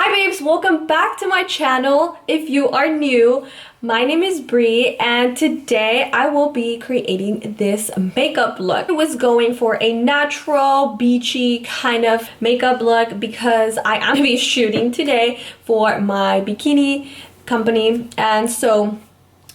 Hi babes, welcome back to my channel. If you are new, my name is Bree and today I will be creating this makeup look. I was going for a natural, beachy kind of makeup look because I am going to be shooting today for my bikini company, and so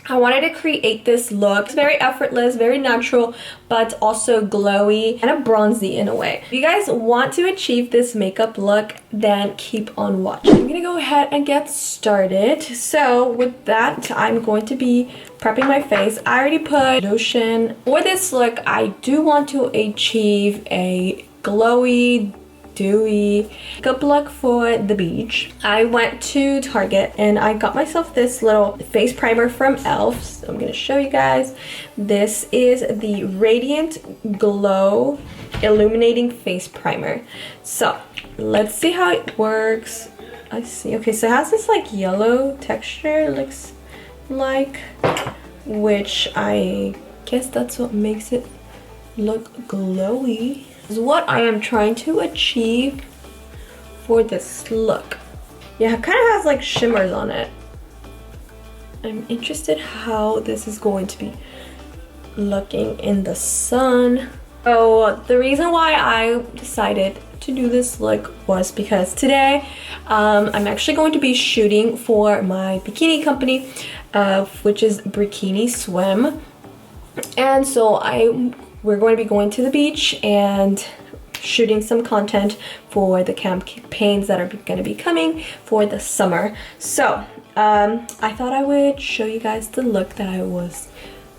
I wanted to create this look. It's very effortless, very natural, but also glowy, kind of bronzy in a way. If you guys want to achieve this makeup look, then keep on watching. I'm gonna go ahead and get started. So with that, I'm going to be prepping my face. I already put lotion. For this look, I do want to achieve a glowy, dewy makeup look for the beach. I went to Target and I got myself this little face primer from e.l.f. So I'm gonna show you guys. This is the Radiant Glow Illuminating Face Primer. So let's see how it works. I see. Okay, so it has this like yellow texture, it looks like, which I guess that's what makes it look glowy. Is what I am trying to achieve for this look. Yeah, it kind of has like shimmers on it. I'm interested how this is going to be looking in the sun. So the reason why I decided to do this look was because today I'm actually going to be shooting for my bikini company, which is Bikini Swim, and so we're going to be going to the beach and shooting some content for the campaigns that are going to be coming for the summer. So I thought I would show you guys the look that I was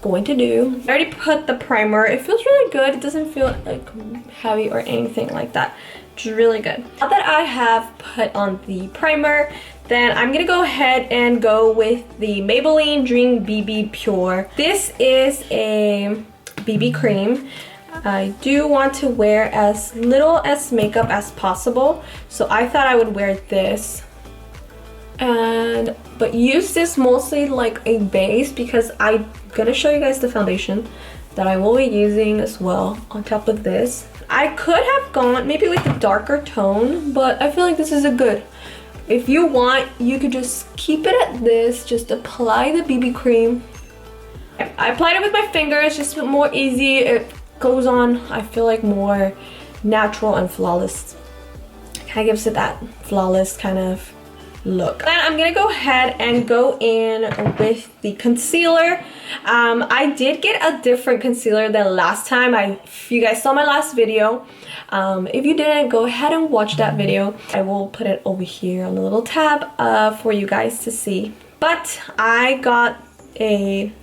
going to do. I already put the primer. It feels really good. It doesn't feel like heavy or anything like that. It's really good. Now that I have put on the primer, then I'm gonna go ahead and go with the Maybelline Dream BB Pure. This is a BB cream. I do want to wear as little as makeup as possible, so I thought I would wear this but use this mostly like a base because I'm gonna show you guys the foundation that I will be using as well on top of this. I could have gone maybe with a darker tone, but I feel like this is a good. If you want, you could just keep it at this, just apply the BB cream. I applied it with my fingers, just more easy. It goes on, I feel like, more natural and flawless. Kind of gives it that flawless kind of look. Then I'm gonna go ahead and go in with the concealer. I did get a different concealer than last time. If you guys saw my last video, if you didn't, go ahead and watch that video. I will put it over here on the little tab for you guys to see. But I got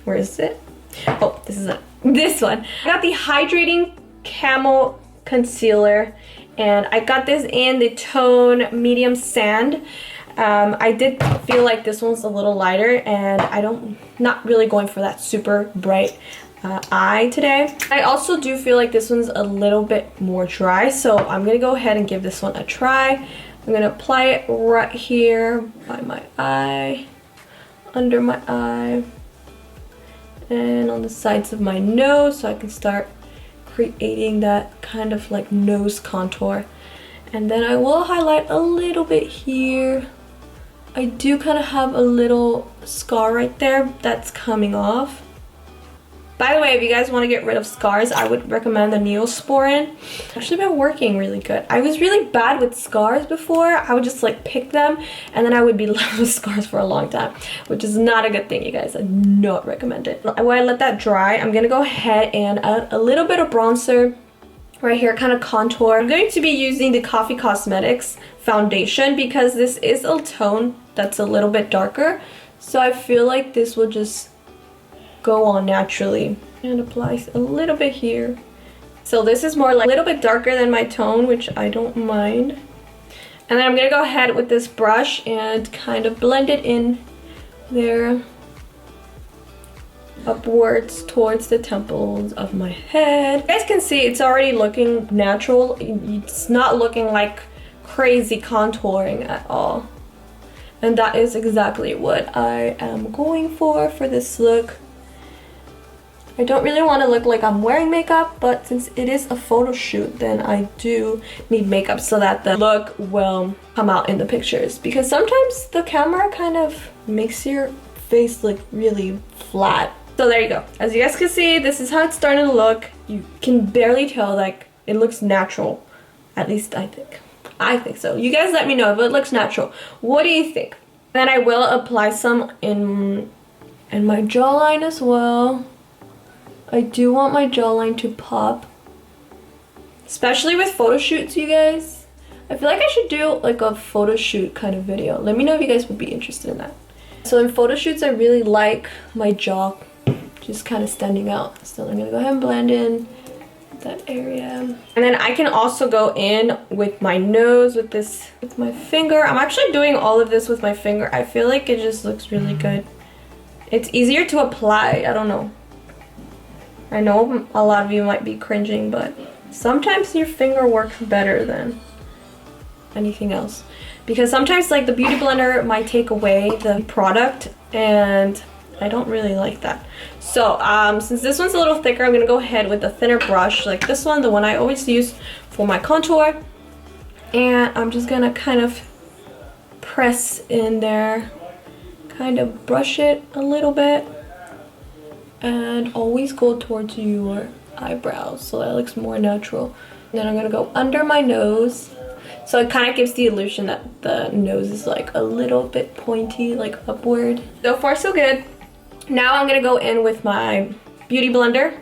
where is it? Oh, this is it. This one. I got the Hydrating Camel Concealer, and I got this in the tone Medium Sand. I did feel like this one's a little lighter, and not really going for that super bright eye today. I also do feel like this one's a little bit more dry, so I'm gonna go ahead and give this one a try. I'm gonna apply it right here by my eye, under my eye, and on the sides of my nose, so I can start creating that kind of like nose contour. And then I will highlight a little bit here. I do kind of have a little scar right there that's coming off. By the way, if you guys want to get rid of scars, I would recommend the Neosporin. It's actually been working really good. I was really bad with scars before. I would just like pick them and then I would be left with scars for a long time, which is not a good thing, you guys. I do not recommend it. When I let that dry, I'm going to go ahead and add a little bit of bronzer right here, kind of contour. I'm going to be using the Koffee Cosmetics foundation because this is a tone that's a little bit darker. So I feel like this will just go on naturally, and apply a little bit here. So this is more like a little bit darker than my tone, which I don't mind. And then I'm gonna go ahead with this brush and kind of blend it in there, upwards towards the temples of my head. You guys can see it's already looking natural. It's not looking like crazy contouring at all. And that is exactly what I am going for this look. I don't really want to look like I'm wearing makeup, but since it is a photo shoot, then I do need makeup so that the look will come out in the pictures. Because sometimes the camera kind of makes your face look really flat. So there you go. As you guys can see, this is how it's starting to look. You can barely tell, like, it looks natural. At least I think. I think so. You guys let me know if it looks natural. What do you think? Then I will apply some in my jawline as well. I do want my jawline to pop. Especially with photo shoots, you guys. I feel like I should do like a photo shoot kind of video. Let me know if you guys would be interested in that. So in photo shoots, I really like my jaw just kind of standing out. So I'm gonna go ahead and blend in that area. And then I can also go in with my nose with my finger. I'm actually doing all of this with my finger. I feel like it just looks really good. It's easier to apply, I don't know. I know a lot of you might be cringing, but sometimes your finger works better than anything else. Because sometimes like the beauty blender might take away the product and I don't really like that. So since this one's a little thicker, I'm gonna go ahead with a thinner brush like this one, the one I always use for my contour. And I'm just gonna kind of press in there, kind of brush it a little bit. And always go towards your eyebrows so that it looks more natural. Then I'm gonna go under my nose. So it kind of gives the illusion that the nose is like a little bit pointy, like upward. So far so good. Now I'm gonna go in with my beauty blender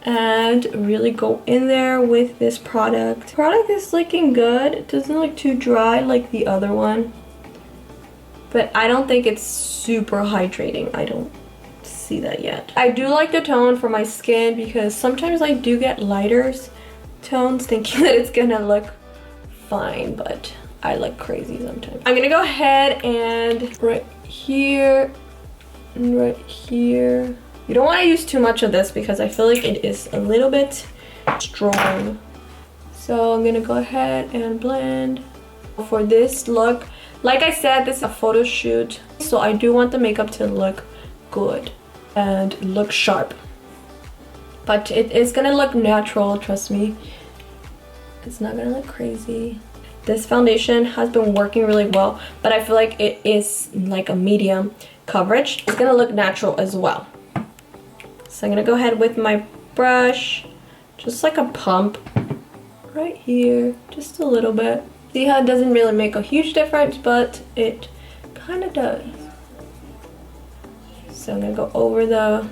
and really go in there with this product. The product is looking good. It doesn't look too dry like the other one. But I don't think it's super hydrating. I don't see that yet. I do like the tone for my skin because sometimes I do get lighter tones thinking that it's gonna look fine, but I look crazy sometimes. I'm gonna go ahead and right here and right here. You don't want to use too much of this because I feel like it is a little bit strong. So I'm gonna go ahead and blend. For this look, like I said, this is a photo shoot, so I do want the makeup to look good and look sharp, but it is gonna look natural, trust me. It's not gonna look crazy. This foundation has been working really well, but I feel like it is like a medium coverage. It's gonna look natural as well. So I'm gonna go ahead with my brush, just like a pump right here, just a little bit. See how it doesn't really make a huge difference, but it kind of does. So I'm gonna go over the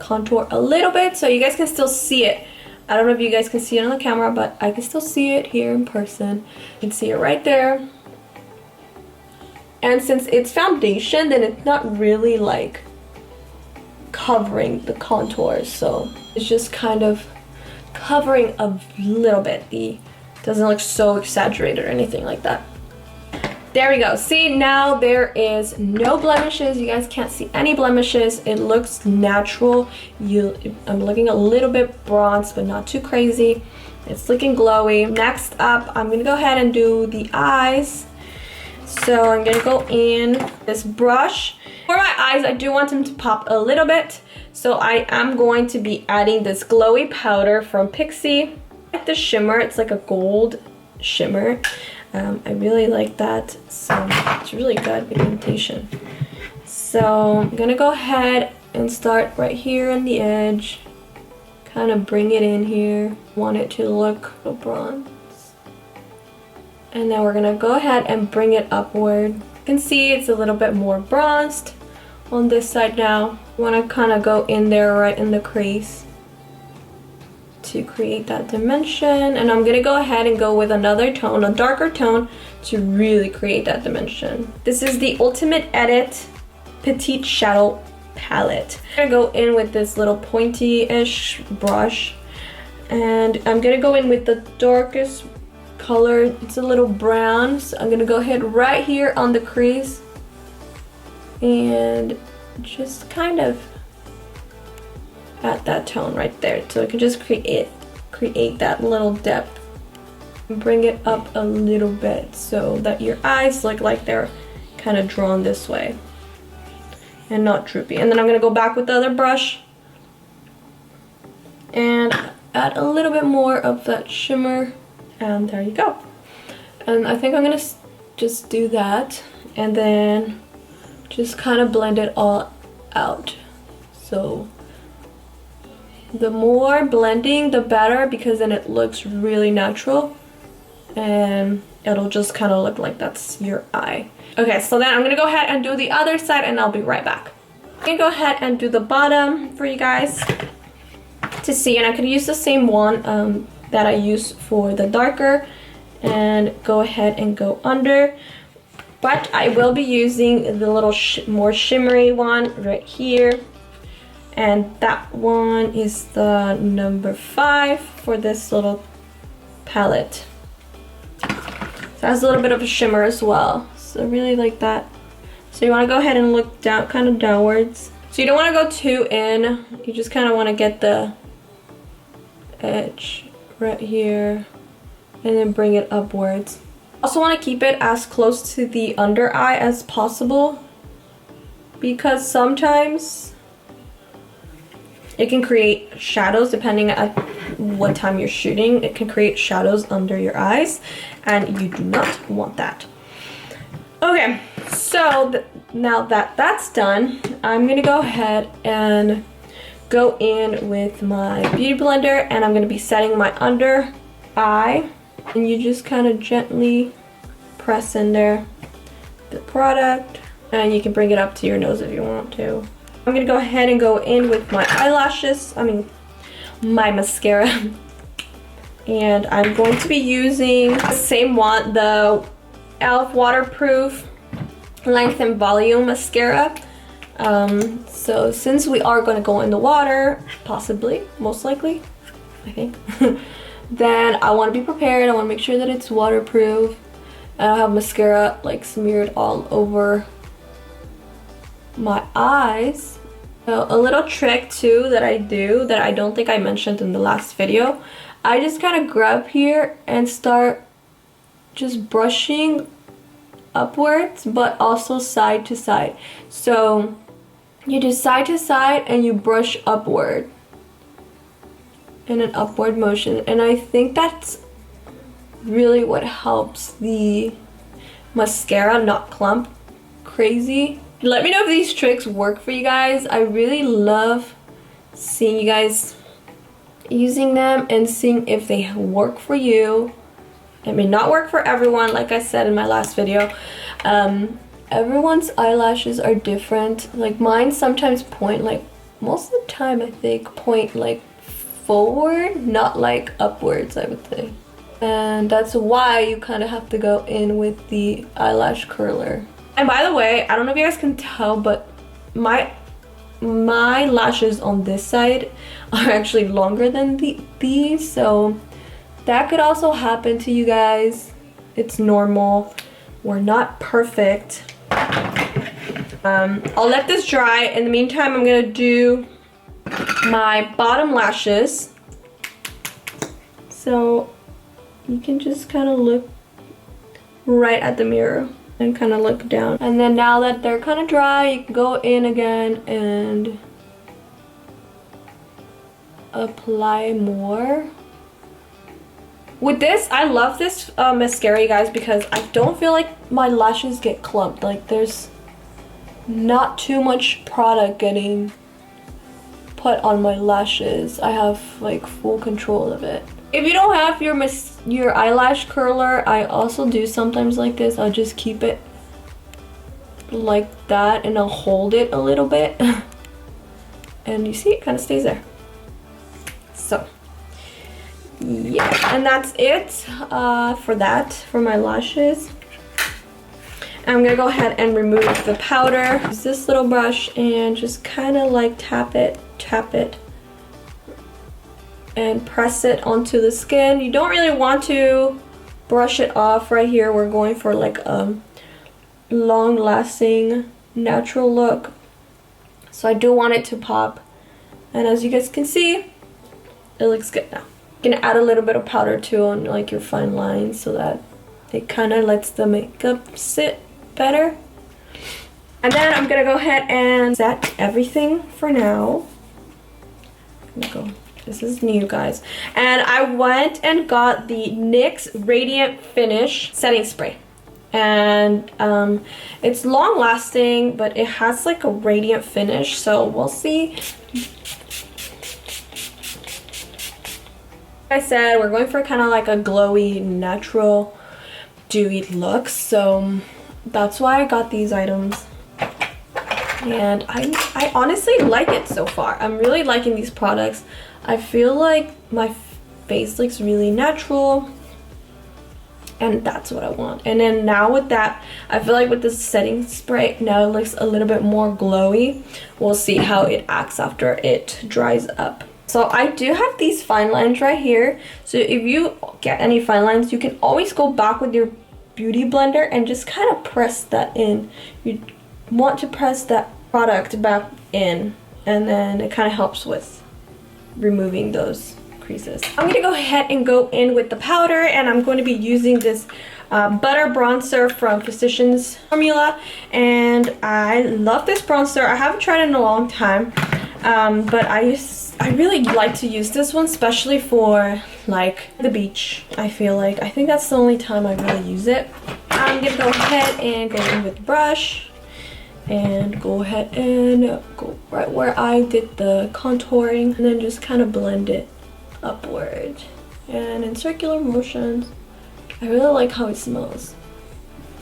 contour a little bit so you guys can still see it. I don't know if you guys can see it on the camera, but I can still see it here in person. You can see it right there. And since it's foundation, then it's not really like covering the contours. So it's just kind of covering a little bit. It doesn't look so exaggerated or anything like that. There we go. See, now there is no blemishes. You guys can't see any blemishes. It looks natural. I'm looking a little bit bronzed, but not too crazy. It's looking glowy. Next up, I'm gonna go ahead and do the eyes. So I'm gonna go in this brush. For my eyes, I do want them to pop a little bit. So I am going to be adding this glowy powder from Pixie. I like the shimmer. It's like a gold shimmer. I really like that, so it's really good pigmentation. So I'm gonna go ahead and start right here on the edge, kind of bring it in here. Want it to look a bronze. And then we're gonna go ahead and bring it upward. You can see it's a little bit more bronzed on this side now. Want to kind of go in there right in the crease to create that dimension, and I'm gonna go ahead and go with another tone, a darker tone, to really create that dimension. This is the Ultimate Edit Petite Shadow Palette. I'm gonna go in with this little pointy-ish brush, and I'm gonna go in with the darkest color. It's a little brown, so I'm gonna go ahead right here on the crease and just kind of at that tone right there, so I can just create that little depth. Bring it up a little bit so that your eyes look like they're kind of drawn this way and not droopy. And then I'm gonna go back with the other brush and add a little bit more of that shimmer, and there you go. And I think I'm gonna just do that and then just kind of blend it all out. So the more blending the better, because then it looks really natural and it'll just kind of look like that's your eye. Okay, so then I'm gonna go ahead and do the other side and I'll be right back. I'm gonna go ahead and do the bottom for you guys to see, and I could use the same one that I used for the darker and go ahead and go under, but I will be using the little more shimmery one right here, and that one is the number 5 for this little palette. So it has a little bit of a shimmer as well, so I really like that. So you want to go ahead and look down, kind of downwards. So you don't want to go too in, you just kind of want to get the edge right here and then bring it upwards. Also want to keep it as close to the under eye as possible, because sometimes it can create shadows depending on what time you're shooting. It can create shadows under your eyes and you do not want that. Okay, so now that that's done, I'm gonna go ahead and go in with my beauty blender, and I'm going to be setting my under eye, and you just kind of gently press in there the product, and you can bring it up to your nose if you want to. I'm going to go ahead and go in with my eyelashes, my mascara, and I'm going to be using the same one, the e.l.f. waterproof length and volume mascara. So since we are going to go in the water, possibly, most likely, I think, then I want to be prepared. I want to make sure that it's waterproof. I don't have mascara like smeared all over my eyes. So a little trick too that I do that I don't think I mentioned in the last video, I just kind of grab here and start just brushing upwards, but also side to side. So you do side to side and you brush upward in an upward motion, and I think that's really what helps the mascara not clump crazy. Let me know if these tricks work for you guys. I really love seeing you guys using them and seeing if they work for you. It may not work for everyone, like I said in my last video. Everyone's eyelashes are different. Like mine sometimes point, like most of the time I think, point like forward, not like upwards, I would say. And that's why you kind of have to go in with the eyelash curler. And by the way, I don't know if you guys can tell, but my lashes on this side are actually longer than these, so that could also happen to you guys. It's normal. We're not perfect. I'll let this dry. In the meantime, I'm gonna do my bottom lashes. So you can just kind of look right at the mirror and kind of look down. And then now that they're kind of dry, you can go in again and apply more. With this, I love this mascara, you guys, because I don't feel like my lashes get clumped. Like there's not too much product getting put on my lashes. I have like full control of it. If you don't have your eyelash curler, I also do sometimes like this. I'll just keep it like that and I'll hold it a little bit. And you see, it kind of stays there. So yeah, and that's it for my lashes. I'm gonna go ahead and remove the powder. Use this little brush and just kind of like tap it, and press it onto the skin. You don't really want to brush it off right here. We're going for like a long-lasting natural look, so I do want it to pop. And as you guys can see, it looks good now. You can add a little bit of powder too on like your fine lines so that it kind of lets the makeup sit better. And then I'm gonna go ahead and set everything for now. I'm gonna go This is new, guys. And I went and got the NYX Radiant Finish setting spray. And it's long lasting, but it has like a radiant finish, so we'll see. Like I said, we're going for kind of like a glowy, natural, dewy look, so that's why I got these items. And I honestly like it so far. I'm really liking these products. I feel like my face looks really natural, and that's what I want. And then now with that, I feel like with this setting spray, now it looks a little bit more glowy. We'll see how it acts after it dries up. So I do have these fine lines right here. So if you get any fine lines, you can always go back with your beauty blender and just kind of press that in. You want to press that product back in, and then it kind of helps with removing those creases. I'm gonna go ahead and go in with the powder, and I'm going to be using this butter bronzer from Physicians Formula, and I love this bronzer. I haven't tried it in a long time, but I really like to use this one, especially for like the beach. I think that's the only time I really use it. I'm gonna go ahead and go in with the brush and go ahead and go right where I did the contouring, and then just kind of blend it upward and in circular motions. I really like how it smells.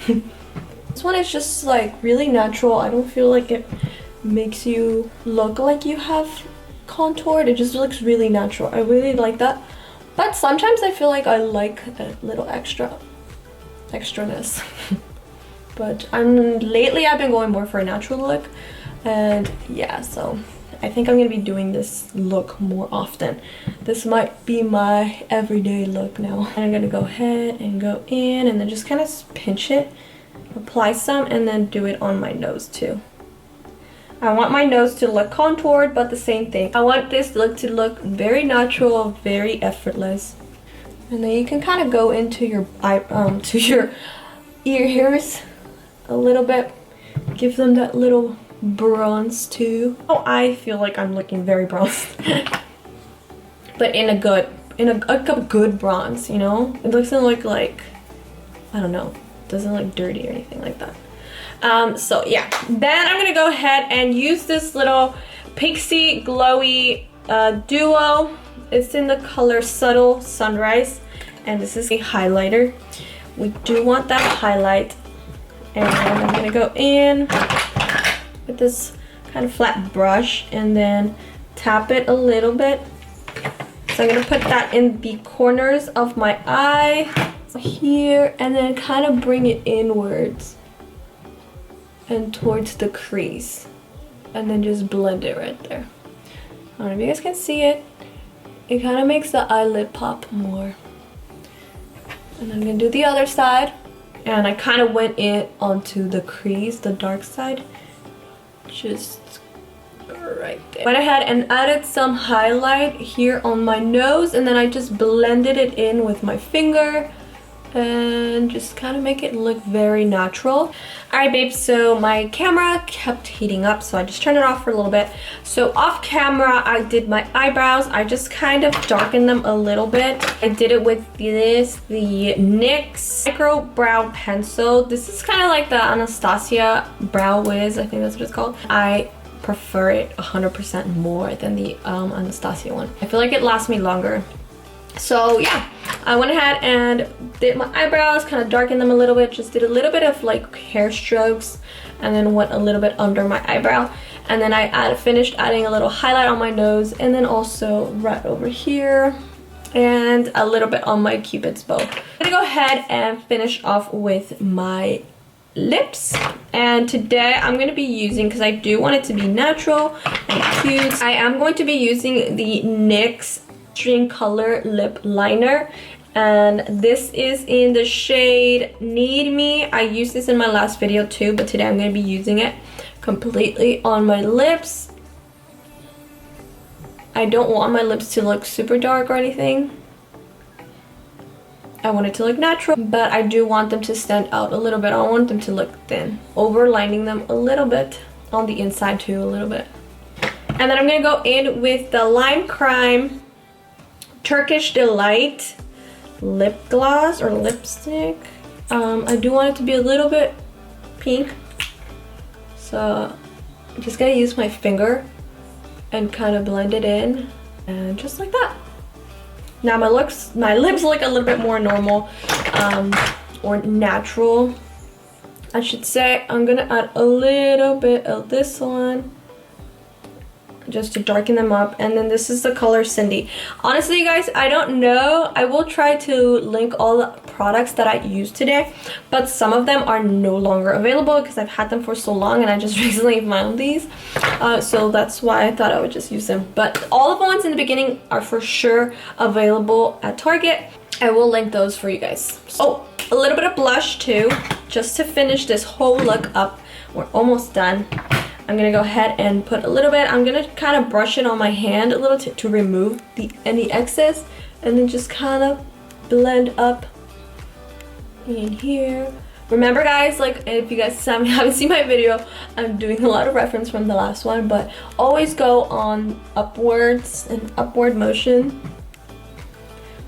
This one is just like really natural. I don't feel like it makes you look like you have contoured. It just looks really natural. I really like that, but sometimes I feel like I like a little extraness. But lately I've been going more for a natural look, and yeah, so I think I'm gonna be doing this look more often. This might be my everyday look now. And I'm gonna go ahead and go in and then just kind of pinch it, apply some, and then do it on my nose too. I want my nose to look contoured, but the same thing. I want this look to look very natural, very effortless. And then you can kind of go into your to your ear hairs a little bit, give them that little bronze too. Oh, I feel like I'm looking very bronzed, but in a good bronze, you know. It doesn't look like, I don't know, it doesn't look dirty or anything like that. So yeah, then I'm gonna go ahead and use this little Pixie Glowy duo. It's in the color Subtle Sunrise, and this is a highlighter. We do want that highlight, and I'm gonna go in with this kind of flat brush and then tap it a little bit. So I'm gonna put that in the corners of my eye here, and then kind of bring it inwards and towards the crease, and then just blend it right there. I don't know if you guys can see it. It kind of makes the eyelid pop more. And then I'm gonna do the other side, and I kind of went in onto the crease, the dark side, just right there. Went ahead and added some highlight here on my nose, and then I just blended it in with my finger and just kind of make it look very natural. Alright babes, so my camera kept heating up, so I just turned it off for a little bit. So off camera I did my eyebrows. I just kind of darkened them a little bit. I did it with the NYX Micro Brow Pencil. This is kind of like the Anastasia Brow Wiz, I think that's what it's called. I prefer it 100% more than the Anastasia one. I feel like it lasts me longer. So yeah, I went ahead and did my eyebrows, kind of darkened them a little bit, just did a little bit of like hair strokes, and then went a little bit under my eyebrow, and then I finished adding a little highlight on my nose, and then also right over here, and a little bit on my cupid's bow. I'm gonna go ahead and finish off with my lips, and today I'm going to be using, because I do want it to be natural and cute, I am going to be using the NYX String Color Lip Liner, and this is in the shade Need Me. I used this in my last video too, but today I'm going to be using it completely on my lips. I don't want my lips to look super dark or anything. I want it to look natural, but I do want them to stand out a little bit. I don't want them to look thin. Overlining them a little bit on the inside too, a little bit. And then I'm going to go in with the Lime Crime Turkish Delight lip gloss or lipstick. I do want it to be a little bit pink, so I'm just gonna use my finger and kind of blend it in, and just like that. Now my lips look a little bit more normal, or natural, I should say. I'm gonna add a little bit of this one just to darken them up, and then this is the color Cindy. Honestly, you guys, I don't know. I will try to link all the products that I used today, but some of them are no longer available because I've had them for so long and I just recently found these, so that's why I thought I would just use them. But all of the ones in the beginning are for sure available at Target. I will link those for you guys. Oh, a little bit of blush too, just to finish this whole look up. We're almost done. I'm gonna go ahead and put a little bit. I'm gonna kind of brush it on my hand a little to remove any excess, and then just kind of blend up in here. Remember, guys, like if you guys haven't seen my video, I'm doing a lot of reference from the last one, but always go on upwards and upward motion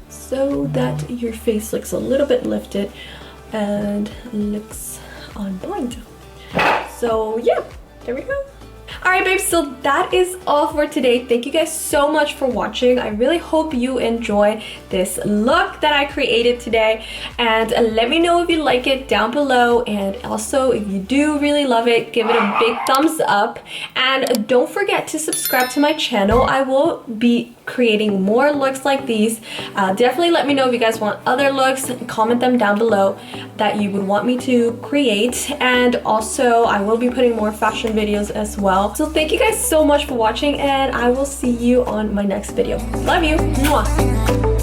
so that your face looks a little bit lifted and looks on point. So yeah, there we go. Alright babes, so that is all for today. Thank you guys so much for watching. I really hope you enjoy this look that I created today, and let me know if you like it down below, and also if you do really love it, give it a big thumbs up, and don't forget to subscribe to my channel. I will be creating more looks like these. Definitely let me know if you guys want other looks. Comment them down below that you would want me to create, and also I will be putting more fashion videos as well. So thank you guys so much for watching, and I will see you on my next video. Love you. Mwah.